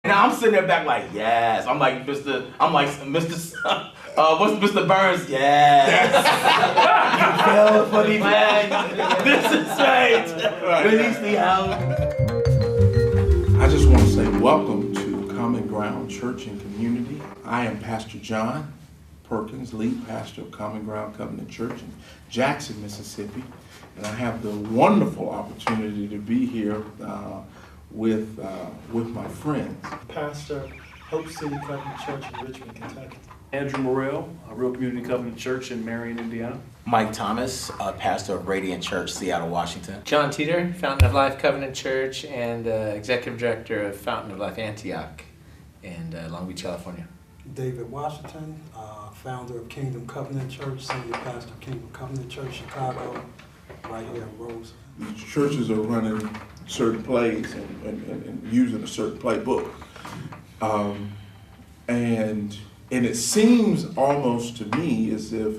And I'm sitting there back like, yes. I'm like Mr. What's Mr. Burns? Yes. You fell for the flag. This is right. Release the house. I just want to say welcome to Common Ground Church and Community. I am Pastor John Perkins, lead pastor of Common Ground Covenant Church in Jackson, Mississippi. And I have the wonderful opportunity to be here with my friends. Pastor, Hope City Covenant Church in Richmond, Kentucky. Andrew Morrell, Real Community Covenant Church in Marion, Indiana. Mike Thomas, pastor of Radiant Church, Seattle, Washington. John Teeter, Fountain of Life Covenant Church and Executive Director of Fountain of Life Antioch in Long Beach, California. David Washington, founder of Kingdom Covenant Church, senior pastor of Kingdom Covenant Church, Chicago, right here in Rose. These churches are running certain plays and using a certain playbook. And it seems almost to me as if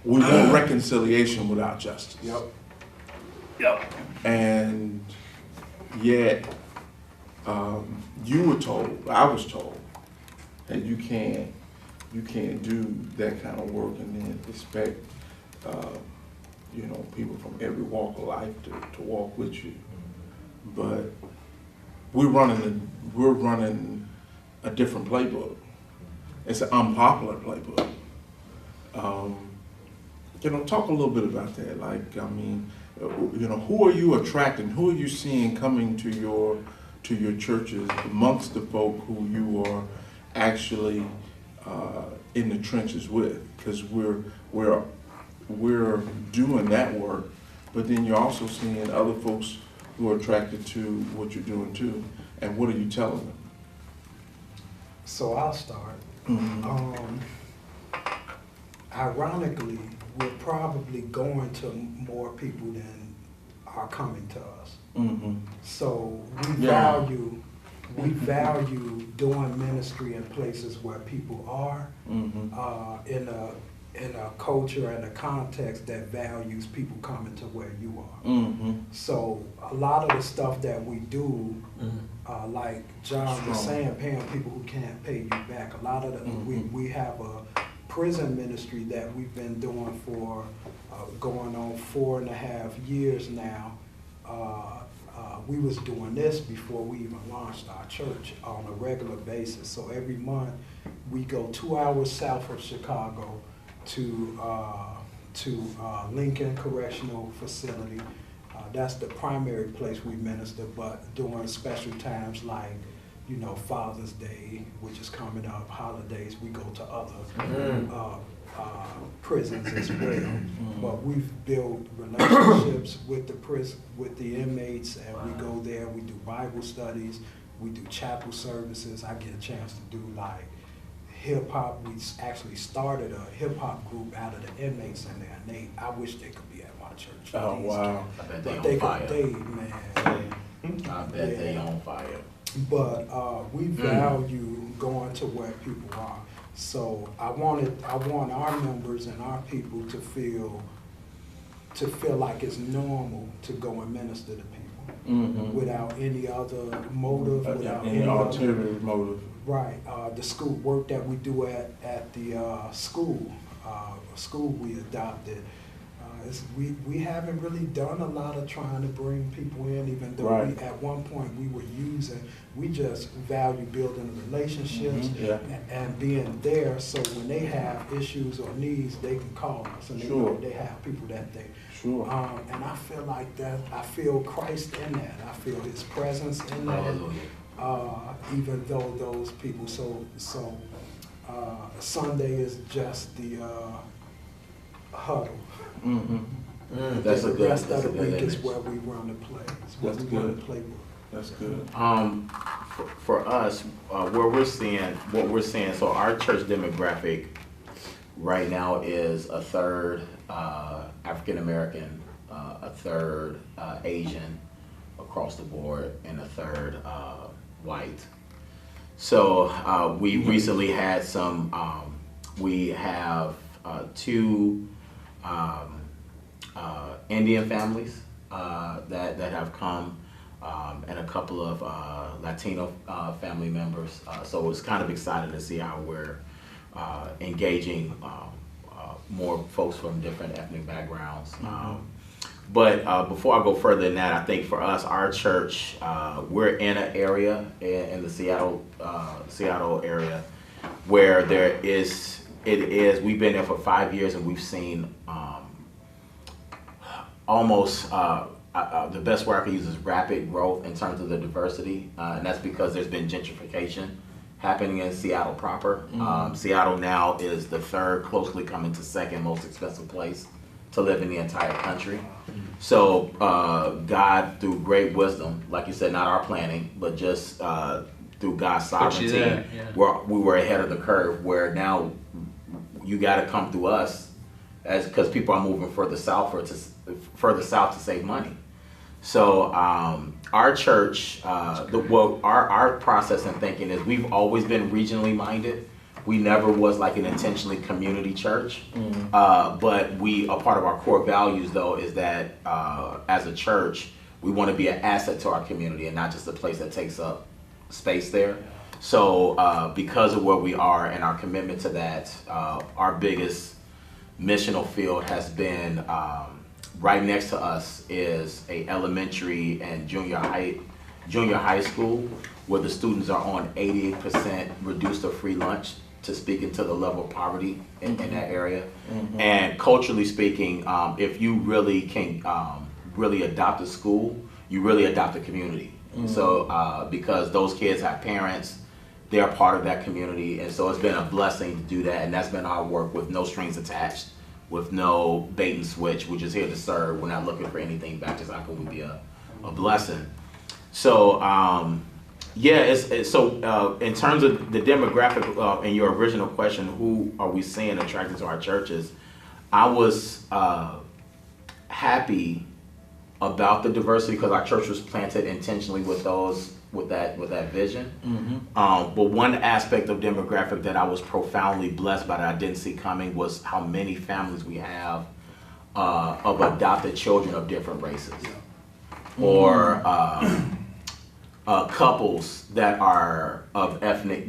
we want reconciliation without justice. Yep. And yet, you were told, I was told, that you can't do that kind of work and then expect, people from every walk of life to walk with you. But we're running a different playbook. It's an unpopular playbook. Talk a little bit about that. Who are you attracting? Who are you seeing coming to your churches amongst the folk who you are actually in the trenches with? Because we're doing that work, but then you're also seeing other folks who are attracted to what you're doing too. And what are you telling them? So I'll start. Mm-hmm. Ironically, we're probably going to more people than are coming to us. Mm-hmm. So Yeah. we value doing ministry in places where people are, Mm-hmm. in a culture and a context that values people coming to where you are. Mm-hmm. So a lot of the stuff that we do, like John was Strong. saying, paying people who can't pay you back. A lot of the we have a prison ministry that we've been doing for going on 4.5 years now. We was doing this before we even launched our church on a regular basis. So every month we go 2 hours south of Chicago to Lincoln Correctional Facility. That's the primary place we minister, but during special times like, Father's Day, which is coming up, holidays, we go to other prisons as well. But we've built relationships with the inmates, and we go there, we do Bible studies, we do chapel services. I get a chance to do like hip hop. We actually started a hip hop group out of the inmates in there, and I wish they could be at my church. Oh, wow. I bet But they on fire. man. I bet they on fire. But we value going to where people are. So I want our members and our people to feel like it's normal to go and minister to people without any other motive, without Any other. ulterior motive. Right. The school work that we do at the school we adopted. We haven't really done a lot of trying to bring people in, even though Right. at one point we just value building relationships and being there, so when they have issues or needs, they can call us and they know they have people that they. Sure. And I feel like that, I feel Christ in that. I feel his presence in that. Even though those people, so Sunday is just the huddle. That's The a good. rest That's a of the good week is image. where we run the play. It's where That's we run good. the playbook. That's good. For us, what we're seeing, so our church demographic right now is a third African American, a third Asian across the board, and a third white. So we recently had we have two Indian families that have come and a couple of Latino family members. So it's kind of exciting to see how we're engaging more folks from different ethnic backgrounds. But before I go further than that, I think for us, our church, we're in an area in the Seattle area where we've been there for 5 years, and we've seen almost, the best word I can use is rapid growth in terms of the diversity, and that's because there's been gentrification happening in Seattle proper. Seattle now is the third, closely coming to second most expensive place to live in the entire country. So God, through great wisdom, like you said, not our planning, but just through God's sovereignty, we were ahead of the curve, where now you got to come through us, because people are moving further south to save money. So our church, our process and thinking is we've always been regionally minded. We never was like an intentionally community church, but a part of our core values though is that as a church, we want to be an asset to our community and not just a place that takes up space there. So because of where we are and our commitment to that, our biggest missional field has been right next to us is a elementary and junior high school where the students are on 88% reduced or free lunch, to speak into the level of poverty in that area. And culturally speaking, if you really can really adopt a school, you really adopt a community. So because those kids have parents, they're part of that community, and so it's been a blessing to do that, and that's been our work with no strings attached, with no bait and switch. We're just here to serve. We're not looking for anything back, just how can we be a blessing. So so in terms of the demographic, in your original question, who are we seeing attracted to our churches? I was happy about the diversity because our church was planted intentionally with that vision. But one aspect of demographic that I was profoundly blessed by that I didn't see coming was how many families we have of adopted children of different races, or couples that are of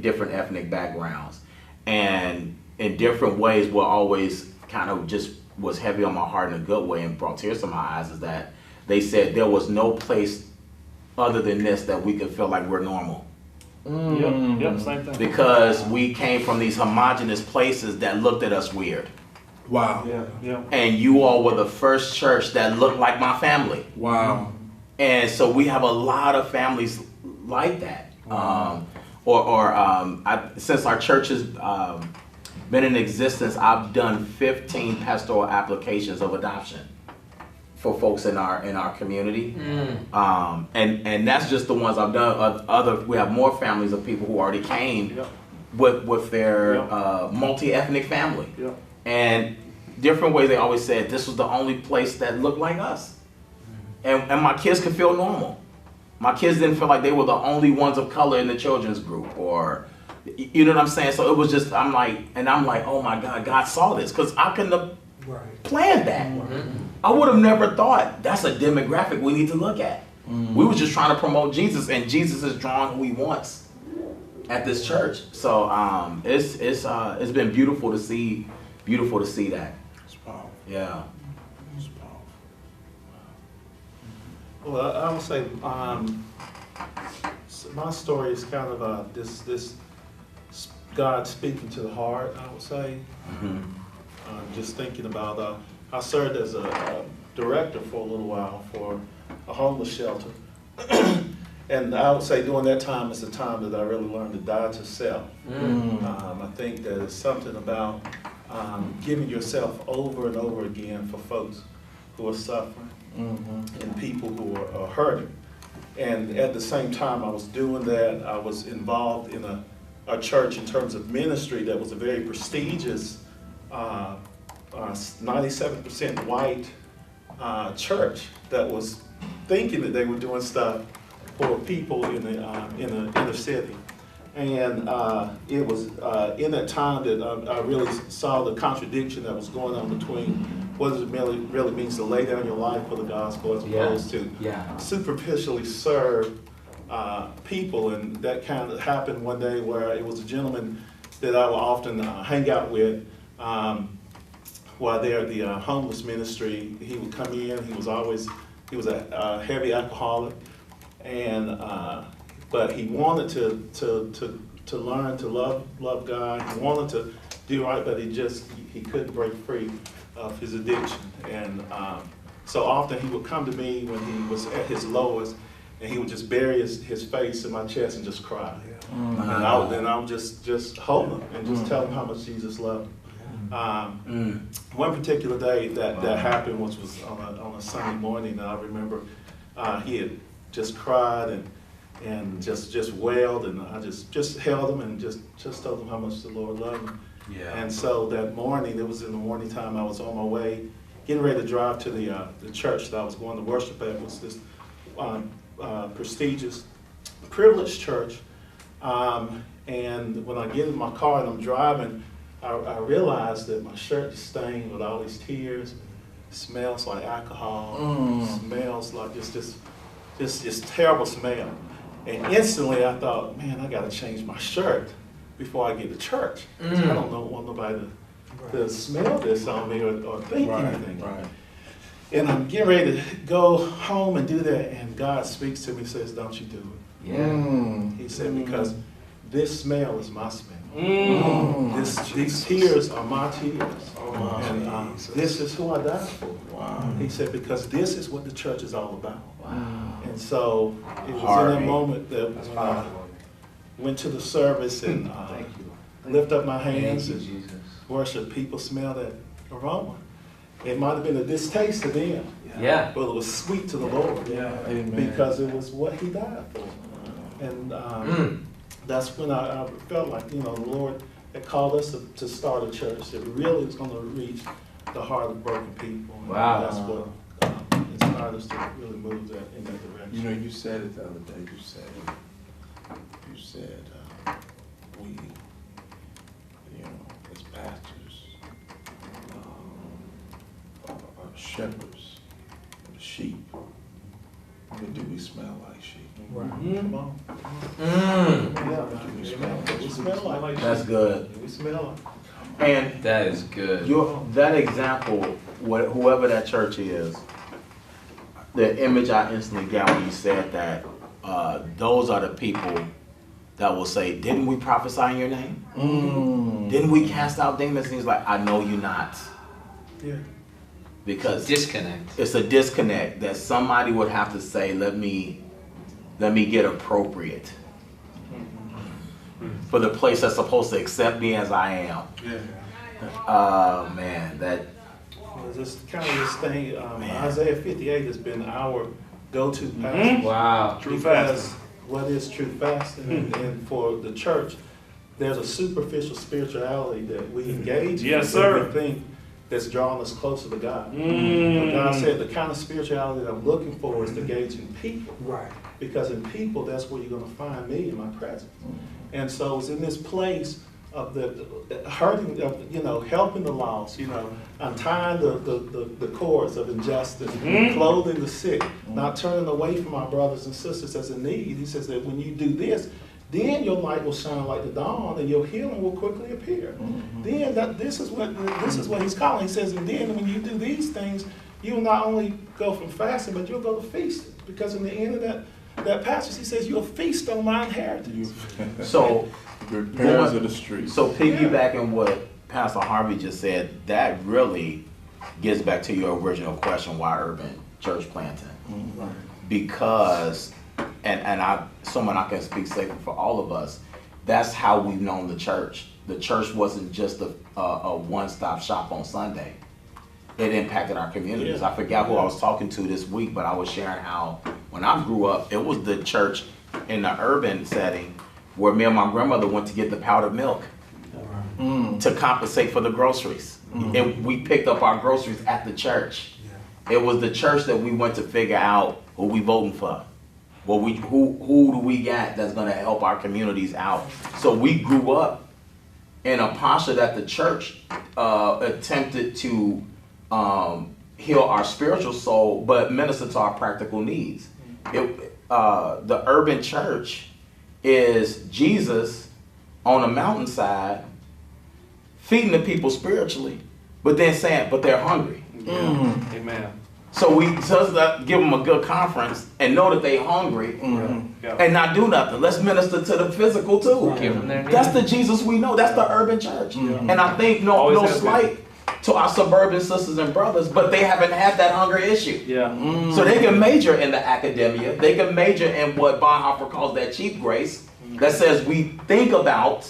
different ethnic backgrounds, and in different ways. What always kind of just was heavy on my heart in a good way and brought tears to my eyes is that they said there was no place other than this that we could feel like we're normal. Yep, same thing. Because we came from these homogenous places that looked at us weird. Wow. Yeah. And you all were the first church that looked like my family. Wow. And so we have a lot of families like that. Wow. Since our church has been in existence, I've done 15 pastoral applications of adoption for folks in our community. And that's just the ones I've done. We have more families of people who already came with their multi-ethnic family. And different ways. They always said this was the only place that looked like us. And my kids could feel normal. My kids didn't feel like they were the only ones of color in the children's group, or, you know what I'm saying? So it was just, I'm like, oh my God, God saw this, because I couldn't have planned that. I would have never thought that's a demographic we need to look at. We were just trying to promote Jesus, and Jesus is drawing who he wants at this church. So it's been beautiful to see that. It's powerful. Yeah. It's powerful. Well, I would say my story is kind of this God speaking to the heart, I would say. Just thinking about, I served as a director for a little while for a homeless shelter. And I would say during that time is the time that I really learned to die to self. I think that it's something about giving yourself over and over again for folks who are suffering and people who are hurting. And at the same time I was doing that, I was involved in a church in terms of ministry that was a very prestigious 97% white church that was thinking that they were doing stuff for people in the inner city. And it was in that time that I really saw the contradiction that was going on between what does it really means to lay down your life for the gospel as opposed to superficially serve people. And that kind of happened one day where it was a gentleman that I would often hang out with while there at the homeless ministry. He would come in, he was a heavy alcoholic, and but he wanted to learn to love God. He wanted to do right, but he couldn't break free of his addiction. And so often he would come to me when he was at his lowest, and he would just bury his face in my chest and just cry. And I would just hold him and just tell him how much Jesus loved him. One particular day that happened, which was on a Sunday morning, and I remember he had just cried and just wailed, and I just held him and just told him how much the Lord loved him. And so that morning, it was in the morning time, I was on my way, getting ready to drive to the church that I was going to worship at. It was this prestigious, privileged church. And when I get in my car and I'm driving, I realized that my shirt is stained with all these tears. It smells like alcohol. Smells like just terrible smell. And instantly I thought, man, I got to change my shirt before I get to church. I don't want nobody to smell this on me or think anything. Right. And I'm getting ready to go home and do that, and God speaks to me and says, don't you do it. Yeah. He said, because this smell is my smell. These tears are my tears. And this is who I died for. Wow. He said, because this is what the church is all about. Wow. And so it was in that moment that when I went to the service and lift up my hands and worship, people smell that aroma. It might have been a distaste to them, but it was sweet to the Lord because it was what he died for. And that's when I felt like, the Lord had called us to start a church that really is going to reach the heart of broken people. Wow. And that's what inspired us to really move in that direction. You said it the other day. You said we, as pastors, are shepherds of sheep. But do we smell like sheep? Right. Come on. We smell like That's good. We smell like. And That is good. that example, whoever that church is, the image I instantly got when you said that, those are the people that will say, didn't we prophesy in your name? Didn't we cast out demons? And he's like, I know you not. Yeah. Because Disconnect. it's a disconnect that somebody would have to say, let me get appropriate for the place that's supposed to accept me as I am. Man, that. This kind of this thing, Isaiah 58 has been our go-to passage. Wow. Because what is true fasting? And for the church, there's a superficial spirituality that we engage in. Yes, sir. We think that's drawing us closer to God. But God said the kind of spirituality that I'm looking for is to engage in people. Right. Because in people, that's where you're going to find me in my presence. And so it's in this place of the hurting, of, helping the lost, untying the cords of injustice, clothing the sick, not turning away from our brothers and sisters as in need. He says that when you do this, then your light will shine like the dawn, and your healing will quickly appear. Then this is what he's calling. He says, and then when you do these things, you'll not only go from fasting, but you'll go to feasting. Because in the end of that passage, he says, you'll feast on my inheritance. So, Parents of the street. So piggybacking what Pastor Harvey just said, that really gets back to your original question, why urban church planting? Because, and I can speak safely for all of us, that's how we've known the church. The church wasn't just a one-stop shop on Sunday. It impacted our communities. I forgot who I was talking to this week, but I was sharing how when I grew up, it was the church in the urban setting where me and my grandmother went to get the powdered milk to compensate for the groceries. And we picked up our groceries at the church. It was the church that we went to figure out who we voting for. Who do we got that's gonna help our communities out? So we grew up in a posture that the church attempted to heal our spiritual soul, but minister to our practical needs. The urban church is Jesus on a mountainside feeding the people spiritually, but then saying, but they're hungry. Amen. So we just give them a good conference and know that they're hungry Yeah. and not do nothing. Let's minister to the physical too. Give them their That's needs. the Jesus we know. That's the urban church. And I think Always no has slight to our suburban sisters and brothers, but they haven't had that hunger issue. Yeah. So they can major in the academia. They can major in what Bonhoeffer calls that cheap grace that says we think about,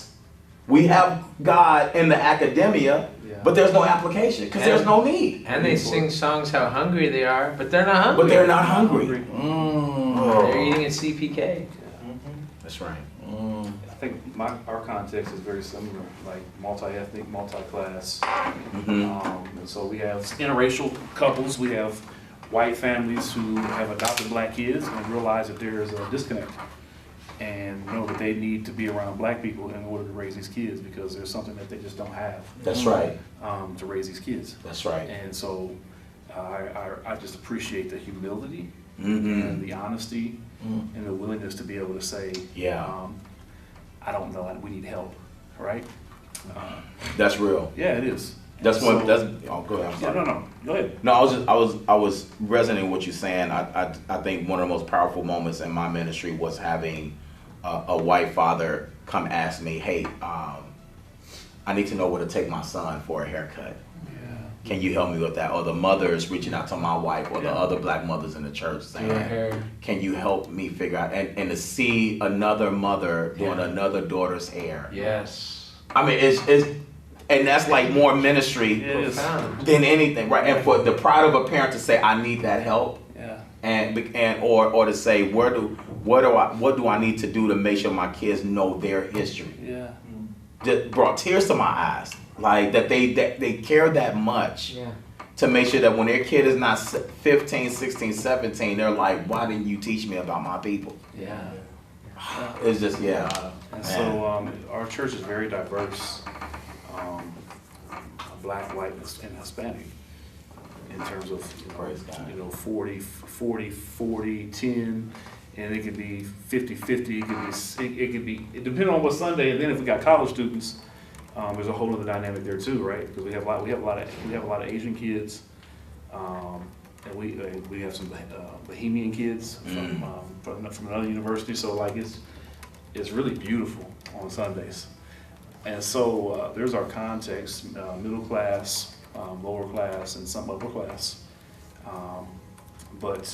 we have God in the academia, but there's no application because there's no need. And they sing songs how hungry they are, but they're not hungry. But they're not hungry. They're eating at CPK. That's right. I think our context is very similar, like multi-ethnic, multi-class. And so we have interracial couples, we have white families who have adopted black kids and realize that there is a disconnect and know that they need to be around black people in order to raise these kids because there's something that they just don't have That's right. to raise these kids. That's right. And so I just appreciate the humility Mm-hmm. and the honesty and the willingness to be able to say, Yeah. I don't know, we need help, right? That's real. Yeah, it is. That's So- one. That's go ahead. I'm Yeah, sorry. no, go ahead. No, I was resonating with what you're saying. I think one of the most powerful moments in my ministry was having a white father come ask me, hey, I need to know where to take my son for a haircut. Can you help me with that? Or the mothers reaching out to my wife or the other black mothers in the church saying, Your hair. can you help me figure out, and to see another mother doing another daughter's hair. Yes. I mean, it's and that's like more ministry It is. Profound. than anything, right? And for the pride of a parent to say, I need that help, Yeah. or to say, what do I need to do to make sure my kids know their history? Yeah. That brought tears to my eyes, like that they care that much Yeah. to make sure that when their kid is not 15, 16, 17, they're like, why didn't you teach me about my people? Yeah. It's just, yeah. And so our church is very diverse, black, white, and Hispanic in terms of, Praise God. 40, 10, and it could be 50-50, it could be, it depends on what Sunday, and then if we got college students, there's a whole other dynamic there too, right? Because we have a lot of Asian kids, and we have some Bohemian kids from another university. So like it's really beautiful on Sundays, and so there's our context: middle class, lower class, and some upper class. But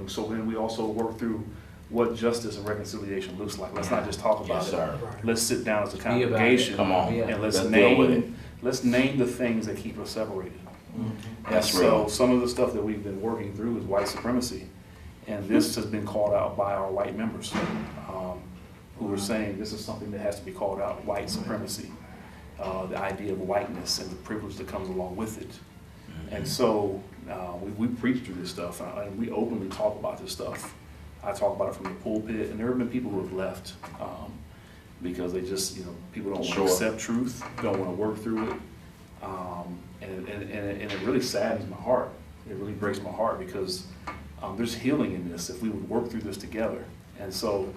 so then we also work through what justice and reconciliation looks like. Let's not just talk about Yes, it. sir. Let's sit down as a Be about it. congregation. Come on. Yeah. And let's deal with it. name the things that keep us separated. That's And real. so some of the stuff that we've been working through is white supremacy. And this has been called out by our white members, who are saying this is something that has to be called out, white supremacy. The idea of whiteness and the privilege that comes along with it. And so we preach through this stuff, and we openly talk about this stuff. I talk about it from the pulpit, and there have been people who have left because they just, people don't want to accept truth, don't want to work through it, and it really saddens my heart. It really breaks my heart because there's healing in this if we would work through this together. And so,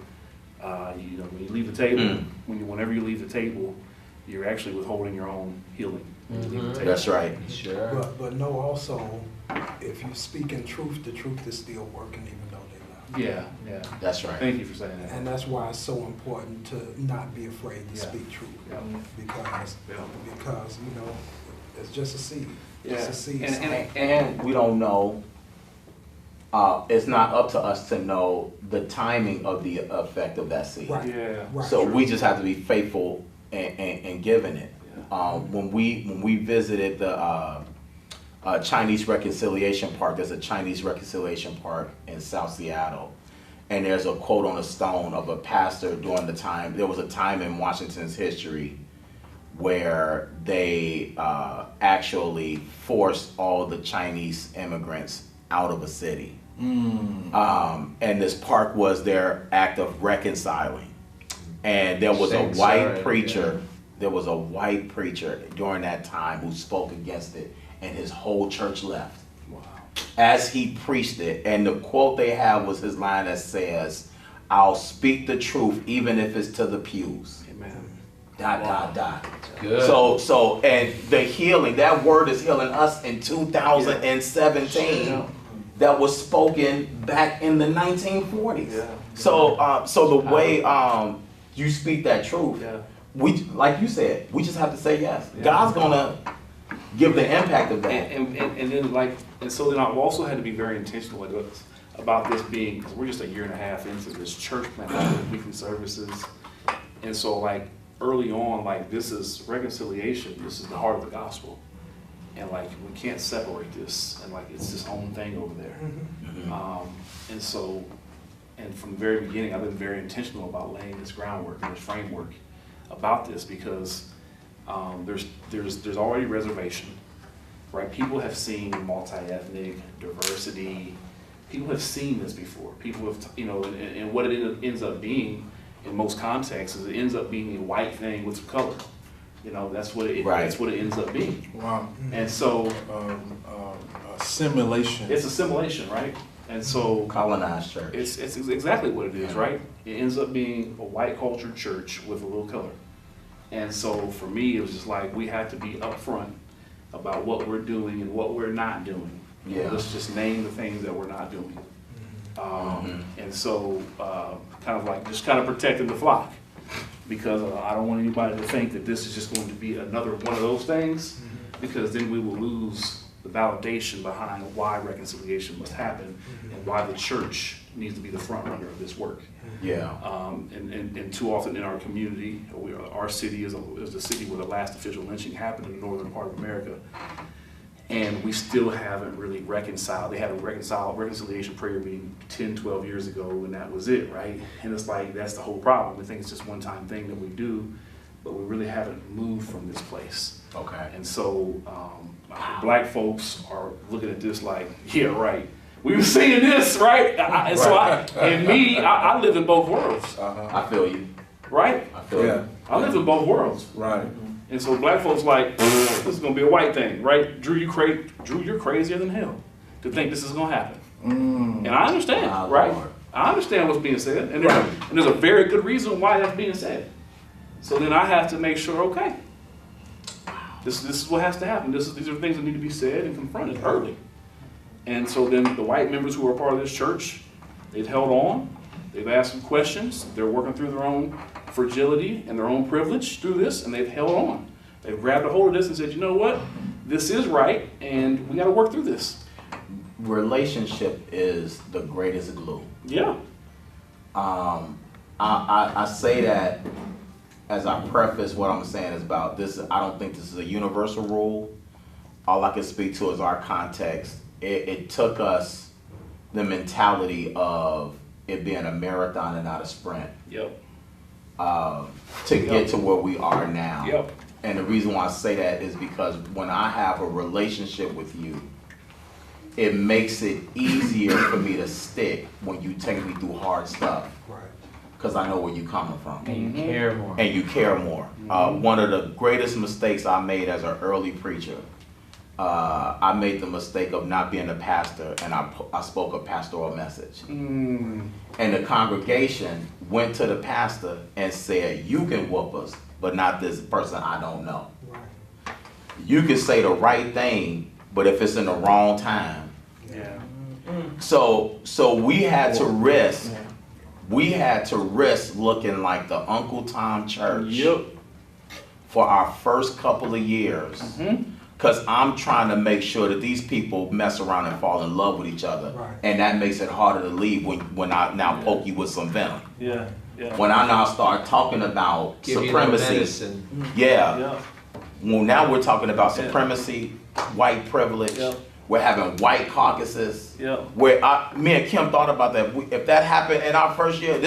when you leave the table, whenever you leave the table, you're actually withholding your own healing. When you leave the table. That's right. Sure. But know also, if you speak in truth, the truth is still working even though they left. Yeah. That's right. Thank you for saying that. And that's why it's so important to not be afraid to Yeah. speak truth. Yeah. Because it's just a seed. Yeah. It's a seed. And we don't know, it's not up to us to know the timing of the effect of that seed. Right. Yeah. Right. So we just have to be faithful and giving it. When we visited the Chinese Reconciliation Park, there's a Chinese Reconciliation Park in South Seattle, and there's a quote on a stone of a pastor during the time. There was a time in Washington's history where they actually forced all the Chinese immigrants out of a city. And this park was their act of reconciling. And there was a white preacher. There was a white preacher during that time who spoke against it. and his whole church left Wow. as he preached it. And the quote they have was his line that says, "I'll speak the truth even if it's to the pews." Amen. Dot, dot, dot. Good. So, and the healing, that word is healing us in 2017. Yeah. That was spoken back in the 1940s. Yeah. So the way you speak that truth, Yeah. we, like you said, we just have to say yes. Yeah. God's gonna give the impact of that. And then so then I've also had to be very intentional with us about this being, because we're just a year and a half into this church plan, weekly services. And so like early on, like this is reconciliation, this is the heart of the gospel. And like we can't separate this, and like it's its own thing over there. And so, and from the very beginning, I've been very intentional about laying this groundwork and this framework about this, because there's already reservation, right? People have seen multi-ethnic diversity. People have seen this before. People have, and what it ends up being in most contexts is it ends up being a white thing with some color. That's what it. Right. That's what it ends up being. Wow. And so Assimilation. it's assimilation, right? And so Colonized church. it's exactly what it is, right? It ends up being a white cultured church with a little color. And so for me, it was just like we had to be upfront about what we're doing and what we're not doing. Yeah. Let's just name the things that we're not doing. And so kind of protecting the flock, because I don't want anybody to think that this is just going to be another one of those things, because then we will lose the validation behind why reconciliation must happen and why the church needs to be the front runner of this work. Yeah. And too often in our community, our city is the city where the last official lynching happened in the northern part of America. And we still haven't really reconciled. They had a reconciliation prayer meeting 10, 12 years ago, and that was it, right? And it's like, that's the whole problem. We think it's just one-time thing that we do, but we really haven't moved from this place. Okay. And so black folks are looking at this like, yeah, right. We were seeing this, right? I live in both worlds, I feel you. right? I feel you. I live in both worlds. Right. And so black folks like, this is gonna be a white thing, right? Drew, you're crazier than hell to think this is gonna happen. And I understand, Wow, right? Lord. I understand what's being said, and there's a very good reason why that's being said. So then I have to make sure, okay, this is what has to happen. These are things that need to be said and confronted early. And so then the white members who are part of this church, they've held on, they've asked some questions, they're working through their own fragility and their own privilege through this, and they've held on. They've grabbed a hold of this and said, you know what, this is right, and we gotta work through this. Relationship is the greatest glue. Yeah. I say that as I preface what I'm saying is about this. I don't think this is a universal rule. All I can speak to is our context. It took us the mentality of it being a marathon and not a sprint Yep. to get to where we are now. Yep. And the reason why I say that is because when I have a relationship with you, it makes it easier for me to stick when you take me through hard stuff. Right. Because I know where you're coming from. And you care more. And you care more. One of the greatest mistakes I made as an early preacher, I made the mistake of not being a pastor, and I spoke a pastoral message. And the congregation went to the pastor and said, you can whoop us, but not this person I don't know. Right. You can say the right thing, but if it's in the wrong time. Yeah. So we had to risk. We had to risk looking like the Uncle Tom Church Yep. for our first couple of years. Because I'm trying to make sure that these people mess around and fall in love with each other. Right. And that makes it harder to leave when I now poke you with some venom. Yeah. Yeah. When I now start talking about Give you a little supremacy. medicine. Yeah. Yeah. Well, now we're talking about supremacy, white privilege. Yeah. We're having white caucuses. Yeah. Where me and Kim thought about that. If that happened in our first year,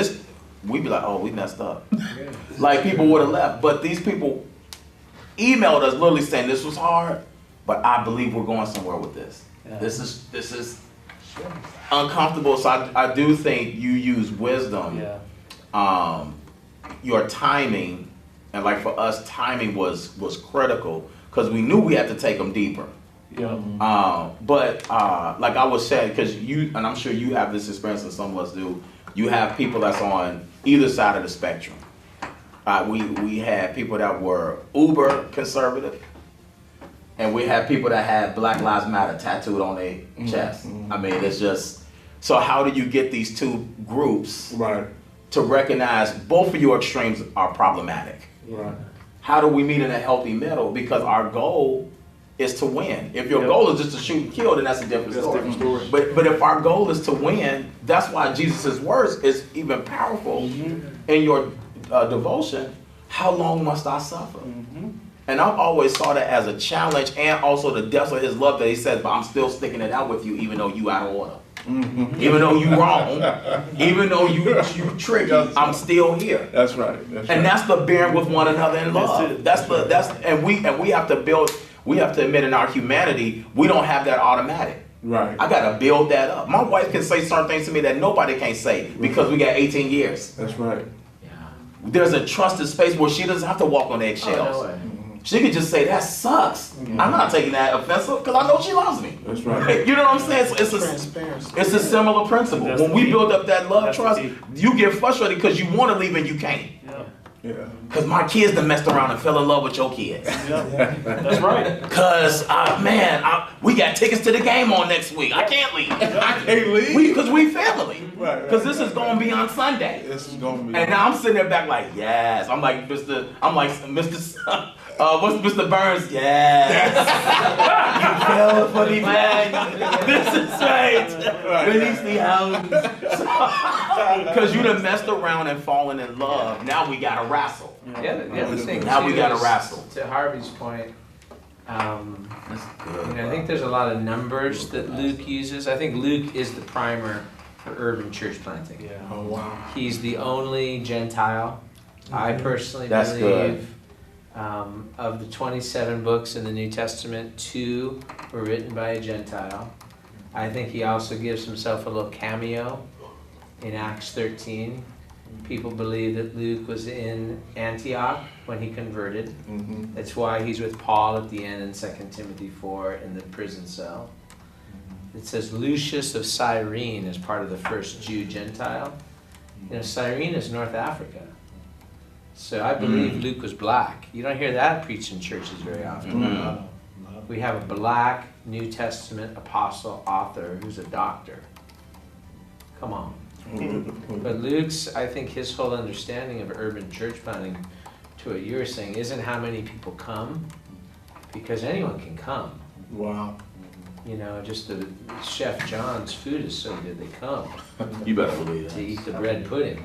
we'd be like, oh, we messed up. Like people would have left. But these people emailed us literally saying this was hard, but I believe we're going somewhere with this. Yeah. This is uncomfortable. So I do think you use wisdom. Yeah. Your timing, and like for us, timing was critical because we knew we had to take them deeper. Yeah. But like I was saying, because you, and I'm sure you have this experience, and some of us do, you have people that's on either side of the spectrum. We had people that were uber conservative, and we had people that had Black Lives Matter tattooed on their chest. I mean, it's just, so how do you get these two groups to recognize both of your extremes are problematic? How do we meet in a healthy middle? Because our goal is to win. If your goal is just to shoot and kill, then that's a different story. But if our goal is to win, that's why Jesus' words is even powerful in your devotion. How long must I suffer? And I've always saw that as a challenge, and also the depth of his love that he says, but I'm still sticking it out with you even though you out of order. Even though you wrong, even though you tricky, I'm still here. That's right. And that's the bearing with one another in love. And we have to build. We have to admit in our humanity, we don't have that automatic. Right. I gotta build that up. My wife can say certain things to me that nobody can say because we got 18 years. That's right. There's a trusted space where she doesn't have to walk on eggshells. Oh, no way. She could just say, that sucks. I'm not taking that offensive because I know she loves me. That's right. You know what I'm saying? So it's a similar principle. That's When the we key. build up that love, That's the trust, key. you get frustrated because you want to leave and you can't. Yeah. Because my kids done messed around and fell in love with your kids. That's right. Because, we got tickets to the game on next week. I can't leave. I can't leave. Because we family. Right. Because this is going to be on Sunday. This is gonna be. And now I'm sitting there back like, yes. I'm like Mr. What's Mr. Burns? Yes. You fell for the flag. This is right. Release the hounds. Because you done messed around and fallen in love. Now we gotta wrestle. The other thing Now we too gotta is, wrestle. to Harvey's point, That's good. I think there's a lot of numbers that Luke uses. I think Luke is the primer for urban church planting. Oh wow. He's the only Gentile. I personally That's believe of the 27 books in the New Testament, 2 were written by a Gentile. I think he also gives himself a little cameo in Acts 13. People believe that Luke was in Antioch when he converted. That's why he's with Paul at the end in 2 Timothy 4 in the prison cell. It says Lucius of Cyrene is part of the first Jew-Gentile. Cyrene is North Africa. So I believe Luke was black. You don't hear that preached in churches very often. We have a black New Testament apostle author who's a doctor. Come on. But Luke's, I think his whole understanding of urban church planting, to what you were saying, isn't how many people come, because anyone can come. Wow. Just the Chef John's food is so good they come You better believe to that. eat the bread pudding.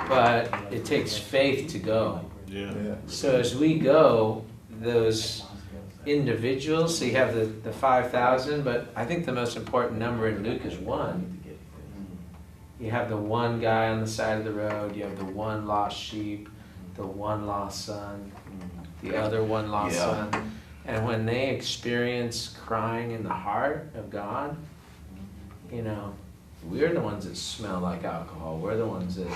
But it takes faith to go. Yeah. So as we go, those individuals, so you have the 5,000, but I think the most important number in Luke is 1. You have the one guy on the side of the road, you have the one lost sheep, the one lost son, the other one lost son. And when they experience crying in the heart of God, we're the ones that smell like alcohol. We're the ones that,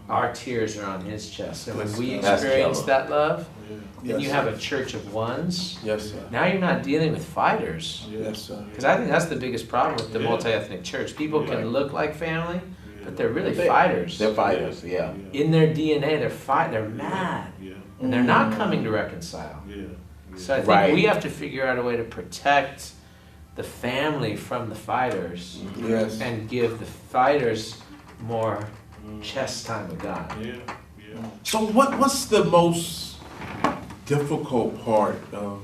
our tears are on his chest. And when we That's experience killer. that love, then Yes, you sir. have a church of ones. Yes, sir. Now you're not dealing with fighters. Yes, sir. Because I think that's the biggest problem with the Yeah. multi-ethnic church. People can look like family, but they're really They- fighters. They're fighters, yeah. In their DNA, they're mad. Yeah. And they're not coming to reconcile. Yeah. So I think Right. we have to figure out a way to protect the family from the fighters Yes. and give the fighters more chest time with God. Yeah. Yeah. So what's the most difficult part of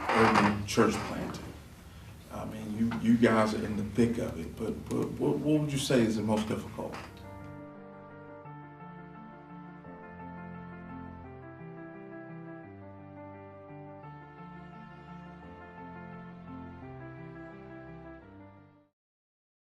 urban church planting? I mean, you guys are in the thick of it, but what would you say is the most difficult?